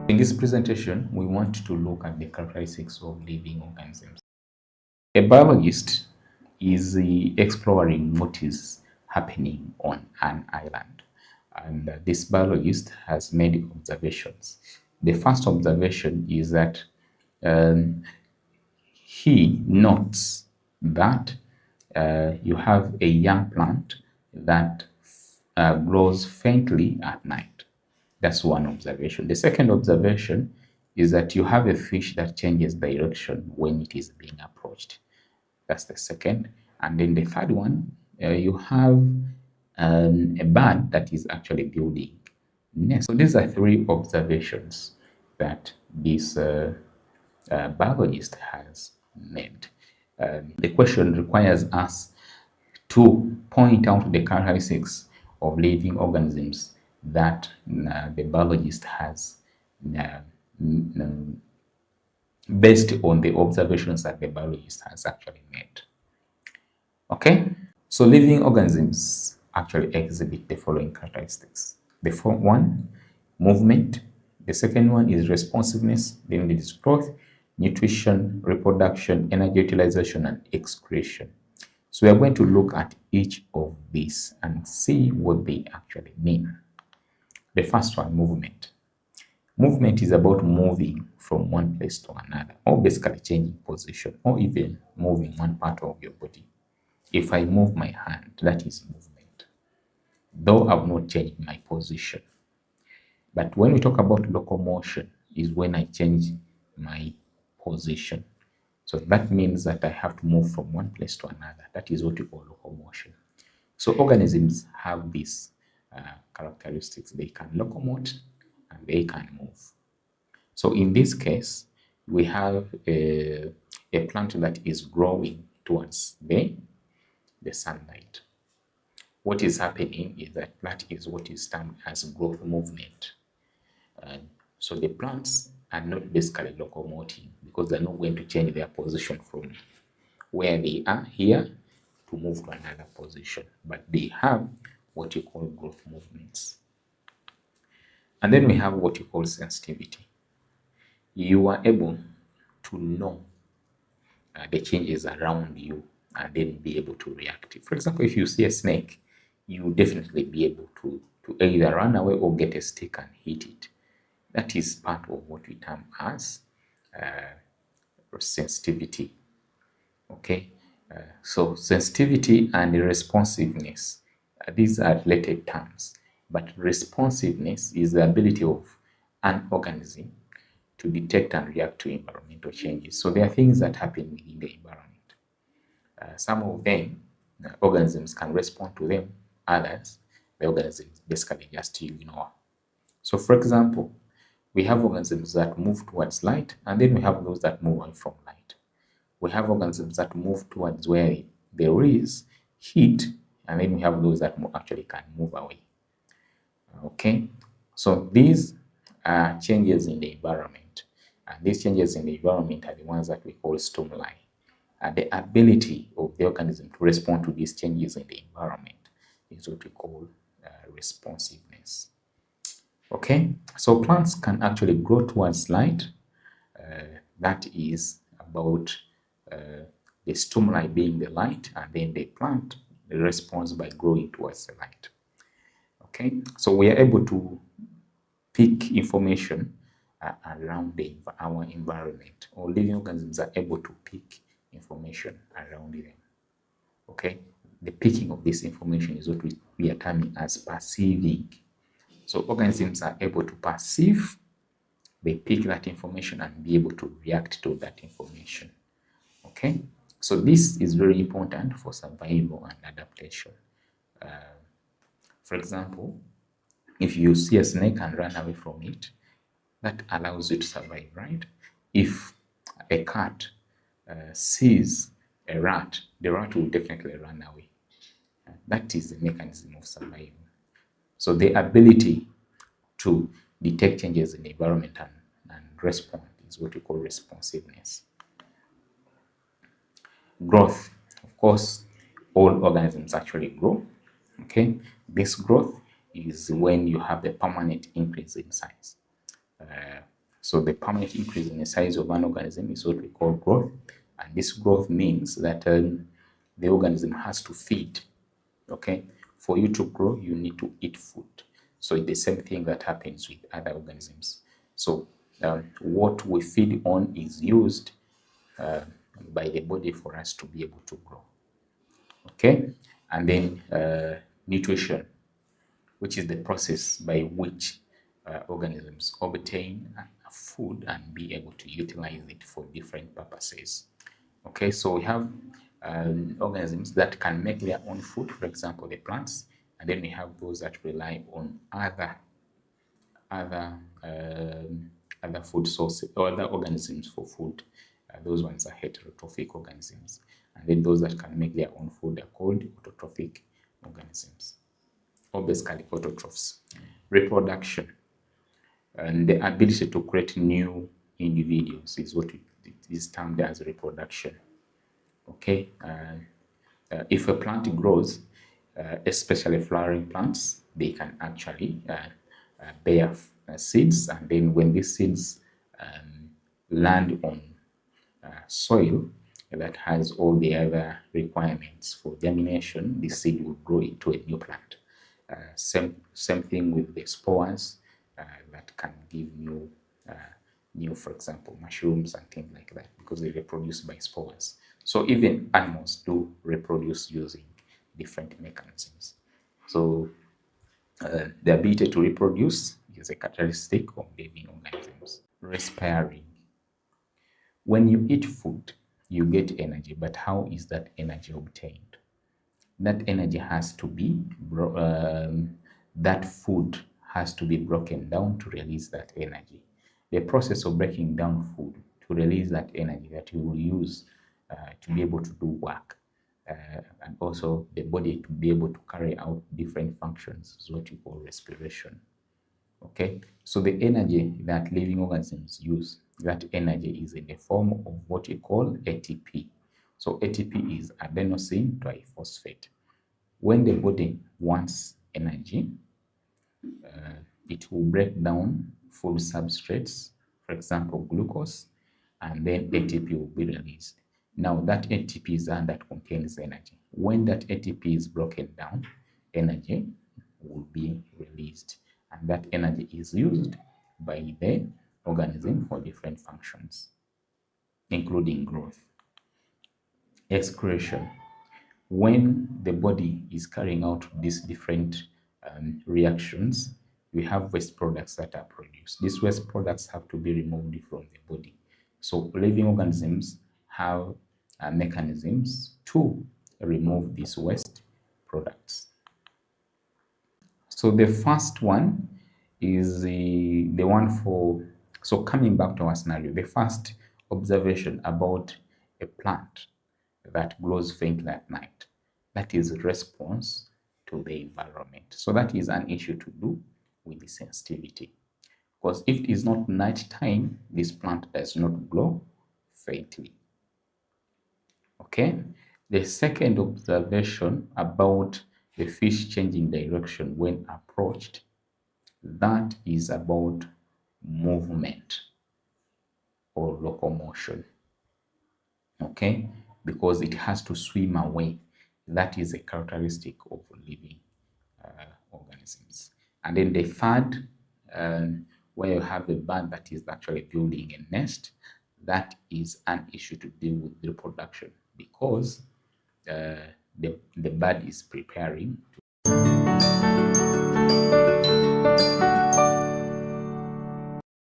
In this presentation, we want to look at the characteristics of living organisms. A biologist is exploring what is happening on an island, and this biologist has made observations. The first observation is that um, he notes that you have a young plant that grows faintly at night. That's one observation. The second observation is that you have a fish that changes direction when it is being approached. That's the second. And then the third one, you have a bird that is actually building nest. So these are three observations that this biologist has made. The question requires us to point out the characteristics of living organisms that the biologist has based on the observations that the biologist has actually made. Okay, so living organisms actually exhibit the following characteristics. The first one, movement. The second one is responsiveness. Then it is growth, nutrition, reproduction, energy utilization, and excretion. So we are going to look at each of these and see what they actually mean. The first one, movement. Movement is about moving from one place to another, or basically changing position, or even moving one part of your body. If I move my hand, that is movement, though I've not changed my position. But when we talk about locomotion, is when I change my position. So that means that I have to move from one place to another. That is what we call locomotion. So organisms have these characteristics. They can locomote and they can move. So in this case, we have a plant that is growing towards the sunlight. What is happening is that is what is termed as growth movement. So the plants are not basically locomoting because they're not going to change their position from where they are here to move to another position, but they have what you call growth movements. And then we have what you call sensitivity. You are able to know the changes around you and then be able to react. For example, if you see a snake, you will definitely be able to either run away or get a stick and hit it. That is part of what we term as sensitivity. Okay, so sensitivity and responsiveness, these are related terms, but responsiveness is the ability of an organism to detect and react to environmental changes. So there are things that happen within the environment. Some of them, organisms can respond to them. Others, the organisms basically just ignore. So for example, we have organisms that move towards light, and then we have those that move away from light. We have organisms that move towards where there is heat, and then we have those that actually can move away. Okay, so these are changes in the environment, and these changes in the environment are the ones that we call stimuli. The ability of the organism to respond to these changes in the environment is what we call responsiveness. Okay, so plants can actually grow towards light. That is about the stimuli being the light, and then the plant responds by growing towards the light. Okay, so we are able to pick information around our environment, or living organisms are able to pick information around them. Okay, the picking of this information is what we are terming as perceiving. So organisms are able to perceive, they pick that information and be able to react to that information. Okay, so this is very important for survival and adaptation. For example, if you see a snake and run away from it, that allows you to survive, right? If a cat sees a rat, the rat will definitely run away. That is the mechanism of survival. So the ability to detect changes in the environment and respond is what we call responsiveness. Growth, of course, all organisms actually grow. Okay, this growth is when you have a permanent increase in size. So the permanent increase in the size of an organism is what we call growth. And this growth means that the organism has to feed. Okay, for you to grow, you need to eat food. So it's the same thing that happens with other organisms. So what we feed on is used by the body for us to be able to grow. Okay, and then nutrition, which is the process by which organisms obtain food and be able to utilize it for different purposes. Okay, so we have organisms that can make their own food, for example, the plants, and then we have those that rely on other other food sources or other organisms for food. Those ones are heterotrophic organisms, and then those that can make their own food are called autotrophic organisms, or basically autotrophs. Reproduction and the ability to create new individuals is what is termed as reproduction. Okay, if a plant grows, especially flowering plants, they can actually bear seeds, and then when these seeds land on soil that has all the other requirements for germination, the seed will grow into a new plant. Same thing with the spores that can give new, for example, mushrooms and things like that, because they reproduce by spores. So even animals do reproduce using different mechanisms. So the ability to reproduce is a characteristic of living organisms. Respiring. When you eat food, you get energy, but how is that energy obtained? That energy has to be, that food has to be broken down to release that energy. The process of breaking down food to release that energy that you will use to be able to do work, and also the body to be able to carry out different functions is what you call respiration. Okay, so the energy that living organisms use, that energy is in the form of what we call ATP. So ATP is adenosine triphosphate. When the body wants energy, it will break down food substrates, for example, glucose, and then ATP will be released. Now that ATP is one that contains energy. When that ATP is broken down, energy will be released, and that energy is used by the organism for different functions, including growth. Excretion. When the body is carrying out these different reactions, we have waste products that are produced. These waste products have to be removed from the body. So living organisms have mechanisms to remove these waste products. So the first one is the one for, so coming back to our scenario, the first observation about a plant that glows faintly at night, that is response to the environment. So that is an issue to do with the sensitivity. Because if it is not night time, this plant does not glow faintly. Okay, the second observation about the fish changing direction when approached, that is about movement or locomotion. Okay, because it has to swim away. That is a characteristic of living organisms. And then the third, where you have a bird that is actually building a nest, that is an issue to deal with reproduction, because the bird is preparing to